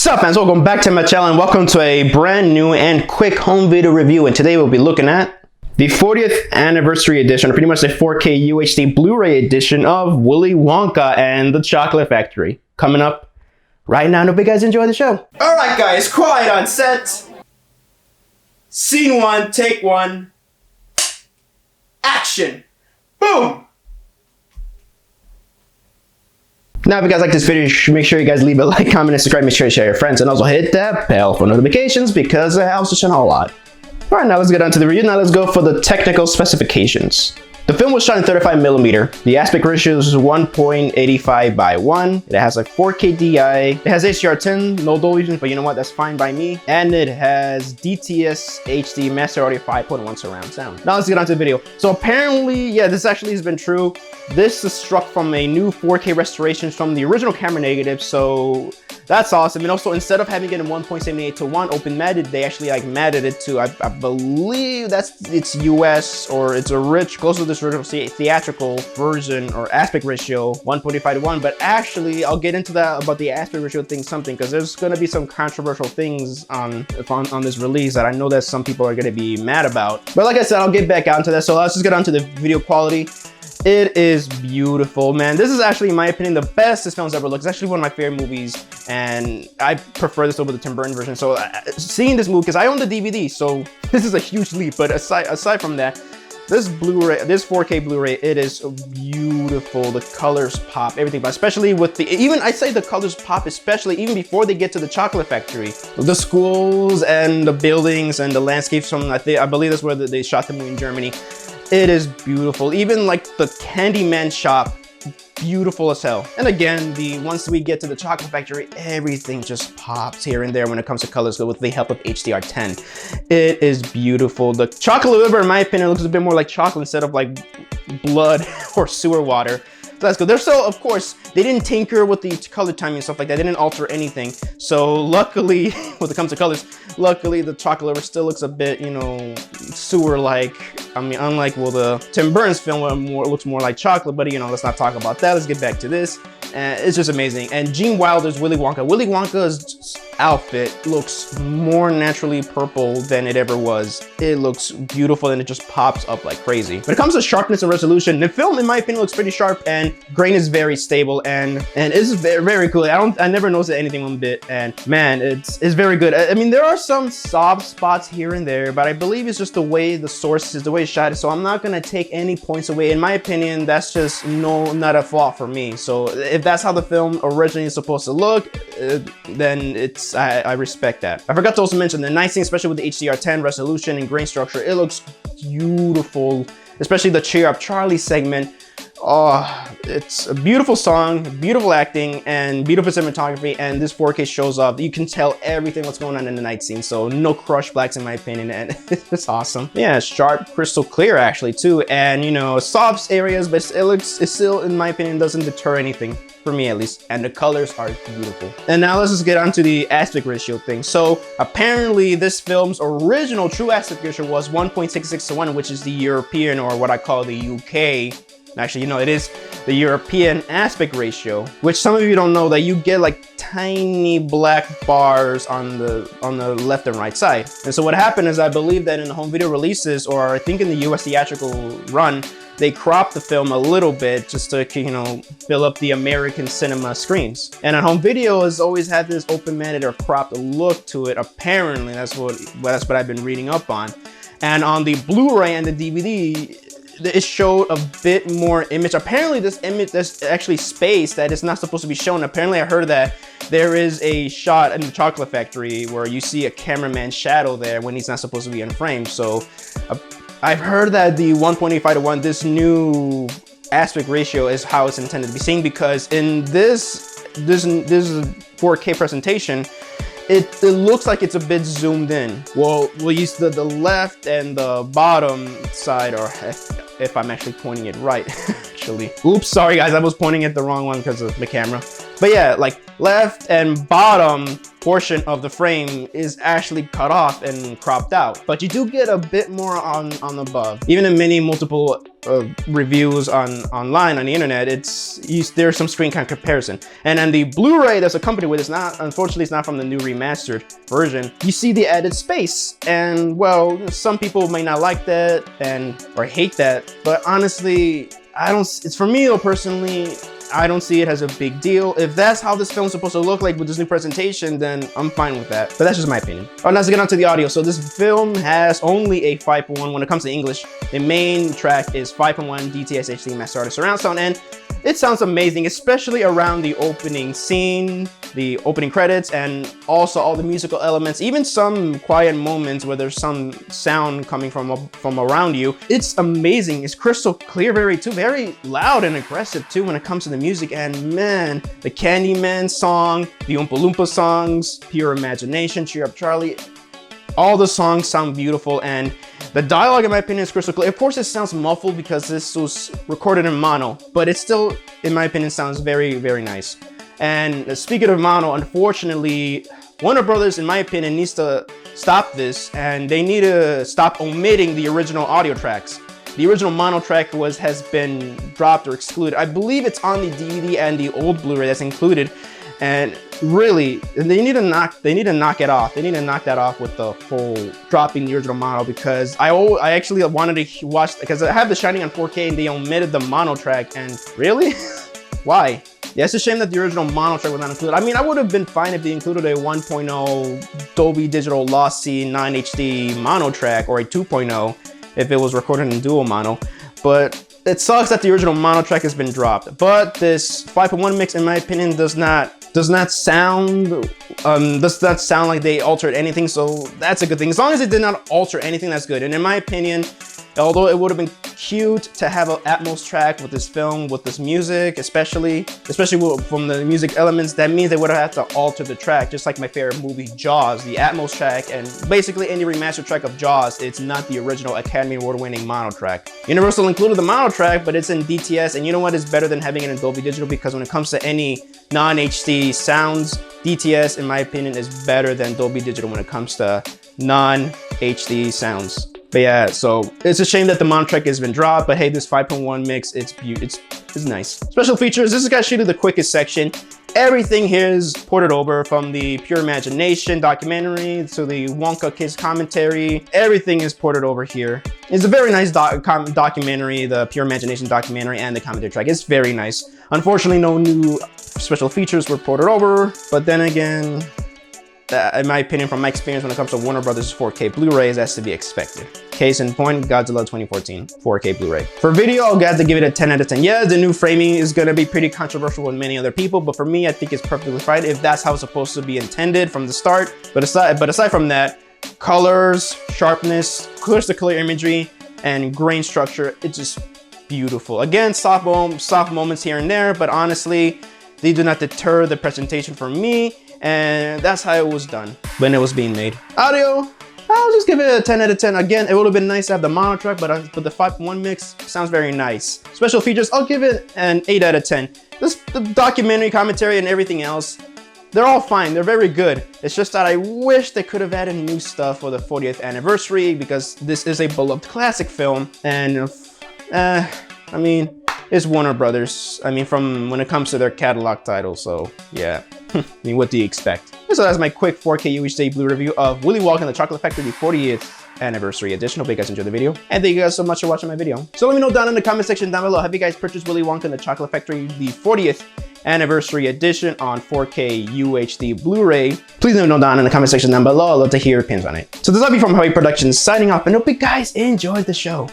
What's up, fans? Welcome back to my channel and welcome to a brand new and quick home video review. And today we'll be looking at the 40th anniversary edition, or pretty much the 4K UHD Blu-ray edition of Willy Wonka and the Chocolate Factory. Coming up right now. I hope you guys enjoy the show. Alright guys, quiet on set. Scene 1, take 1. Action. Boom! Now, if you guys like this video, make sure you guys leave a like, comment, and subscribe. Make sure you share your friends, and also hit that bell for notifications because it helps the channel a lot. Alright, now let's get on to the review. Now let's go for the technical specifications. The film was shot in 35mm. The aspect ratio is 1.85 by 1. It has a 4K DI. It has HDR10, no dual vision, but you know what? That's fine by me. And it has DTS HD Master Audio 5.1 surround sound. Now let's get on to the video. So apparently, yeah, this actually has been true. This is struck from a new 4K restoration from the original camera negative, so that's awesome. And also, instead of having it in 1.78 to 1 open matted, they actually like matted it to, I believe it's US, or it's close to this original theatrical version or aspect ratio 1.5 to 1. But actually, I'll get into that about the aspect ratio thing because there's going to be some controversial things on this release that I know that some people are going to be mad about. But like I said, I'll get back onto that. So let's just get on to the video quality. It is beautiful, man. This is actually, in my opinion, the best this film's ever looked. It's actually one of my favorite movies, and I prefer this over the Tim Burton version. So seeing this movie, because I own the DVD, so this is a huge leap. But aside from that, this Blu-ray, this 4K Blu-ray, it is beautiful. The colors pop, everything, but especially with I say the colors pop, especially even before they get to the Chocolate Factory. The schools and the buildings and the landscapes from, I believe that's where they shot the movie in Germany. It is beautiful. Even like the Candyman shop, beautiful as hell. And again, once we get to the Chocolate Factory, everything just pops here and there when it comes to colors with the help of HDR10. It is beautiful. The chocolate liver, in my opinion, looks a bit more like chocolate instead of like blood or sewer water. So that's good. They're still, of course, they didn't tinker with the color timing and stuff like that. They didn't alter anything. So luckily, when it comes to colors, luckily the chocolate liver still looks a bit, you know, sewer-like. I mean, unlike, well, the Tim Burton's film where it looks more like chocolate, but you know, let's not talk about that. Let's get back to this. It's just amazing. And Gene Wilder's Willy Wonka. Willy Wonka's outfit looks more naturally purple than it ever was. It looks beautiful and it just pops up like crazy. When it comes to sharpness and resolution, the film, in my opinion, looks pretty sharp, and grain is very stable, and it's very, very cool. I never noticed anything one bit, and man, it's very good. I mean, there are some soft spots here and there, but I believe it's just the way the source is, the way it's shot, so I'm not gonna take any points away. In my opinion, that's just not a fault for me. So if that's how the film originally is supposed to look, then I respect that. I forgot to also mention the nice thing, especially with the HDR10 resolution and grain structure, it looks beautiful, especially the Cheer Up Charlie segment. Oh, it's a beautiful song, beautiful acting, and beautiful cinematography, and this 4K shows up. You can tell everything what's going on in the night scene, so no crush blacks in my opinion, and it's awesome. Yeah, sharp, crystal clear actually too, and you know, soft areas, but it still, in my opinion, doesn't deter anything. For me at least, and the colors are beautiful. And now let's just get onto the aspect ratio thing. So apparently this film's original true aspect ratio was 1.66 to 1, which is the European, or what I call the UK. Actually, you know, it is the European aspect ratio, which some of you don't know, that you get like tiny black bars on the left and right side. And so what happened is, I believe that in the home video releases, or I think in the US theatrical run, they cropped the film a little bit just to, you know, fill up the American cinema screens. And on home video has always had this open matted or cropped look to it. Apparently, that's what I've been reading up on. And on the Blu-ray and the DVD, it showed a bit more image. Apparently this image, there's actually space that is not supposed to be shown. Apparently I heard that there is a shot in the Chocolate Factory where you see a cameraman's shadow there when he's not supposed to be in frame. So I've heard that the 1.85 to 1, this new aspect ratio, is how it's intended to be seen, because in this 4K presentation, it looks like it's a bit zoomed in. Well, we'll use the left and the bottom side, or if I'm actually pointing it right, actually. Oops, sorry guys, I was pointing it the wrong one because of the camera. But yeah, like left and bottom portion of the frame is actually cut off and cropped out. But you do get a bit more on above. Even in many multiple reviews online on the internet, there's some screen kind of comparison. And then the Blu-ray that's accompanied with unfortunately it's not from the new remastered version. You see the added space, and well, some people may not like that or hate that, but honestly, it's for me though, personally, I don't see it as a big deal. If that's how this film's supposed to look like with this new presentation, then I'm fine with that. But that's just my opinion. All right, now let's get on to the audio. So this film has only a 5.1 when it comes to English. The main track is 5.1 DTS HD Master Audio Surround Sound, and it sounds amazing, especially around the opening scene, the opening credits, and also all the musical elements, even some quiet moments where there's some sound coming from around you. It's amazing. It's crystal clear, very loud and aggressive too when it comes to the music. And man, the Candyman song, the Oompa Loompa songs, Pure Imagination, Cheer Up Charlie, all the songs sound beautiful, and the dialogue, in my opinion, is crystal clear. Of course, it sounds muffled because this was recorded in mono, but it still, in my opinion, sounds very nice. And speaking of mono, unfortunately, Warner Brothers, in my opinion, needs to stop this, and they need to stop omitting the original audio tracks. The original mono track has been dropped or excluded. I believe it's on the DVD and the old Blu-ray that's included. And really, they need to knock it off. They need to knock that off with the whole dropping the original mono, because I actually wanted to watch, because I have The Shining on 4K and they omitted the mono track, and really? Why? Yeah, it's a shame that the original mono track was not included. I mean, I would have been fine if they included a 1.0 Dolby Digital Lossy non-HD mono track, or a 2.0 if it was recorded in dual mono, but it sucks that the original mono track has been dropped. But this 5.1 mix, in my opinion, does not sound like they altered anything, so that's a good thing. As long as it did not alter anything, that's good. And in my opinion, although it would have been cute to have an Atmos track with this film, with this music, especially from the music elements, that means they would have had to alter the track, just like my favorite movie, Jaws, the Atmos track, and basically any remastered track of Jaws, it's not the original Academy Award-winning mono track. Universal included the mono track, but it's in DTS, and you know what is better than having it in Dolby Digital, because when it comes to any non-HD sounds, DTS, in my opinion, is better than Dolby Digital when it comes to non-HD sounds. But yeah, so it's a shame that the mono track has been dropped, but hey, this 5.1 mix, it's nice. Special features, this is actually the quickest section. Everything here is ported over, from the Pure Imagination documentary to the Wonka Kids commentary. Everything is ported over here. It's a very nice documentary, the Pure Imagination documentary and the commentary track. It's very nice. Unfortunately, no new special features were ported over, but then again, in my opinion, from my experience when it comes to Warner Brothers 4K Blu-rays, that's to be expected. Case in point, Godzilla 2014 4K Blu-ray. For video, I'll have to give it a 10 out of 10. Yeah, the new framing is gonna be pretty controversial with many other people, but for me, I think it's perfectly fine if that's how it's supposed to be intended from the start. But aside from that, colors, sharpness, clear imagery, and grain structure, it's just beautiful. Again, soft moments here and there, but honestly, they do not deter the presentation for me, and that's how it was done when it was being made. Audio, I'll just give it a 10 out of 10. Again, it would have been nice to have the mono track, but the 5.1 mix sounds very nice. Special features, I'll give it an 8 out of 10. The documentary commentary and everything else, they're all fine, they're very good. It's just that I wish they could have added new stuff for the 40th anniversary, because this is a beloved classic film, and I mean, it's Warner Brothers. I mean, from when it comes to their catalog titles, so yeah. I mean, what do you expect? So that's my quick 4K UHD Blu review of Willy Wonka and the Chocolate Factory, the 40th anniversary edition. Hope you guys enjoyed the video, and thank you guys so much for watching my video. So let me know down in the comment section down below, have you guys purchased Willy Wonka and the Chocolate Factory, the 40th anniversary edition on 4K UHD Blu-ray? Please let me know down in the comment section down below. I'd love to hear your opinions on it. So this will be from Hawaii Productions signing off, and hope you guys enjoyed the show.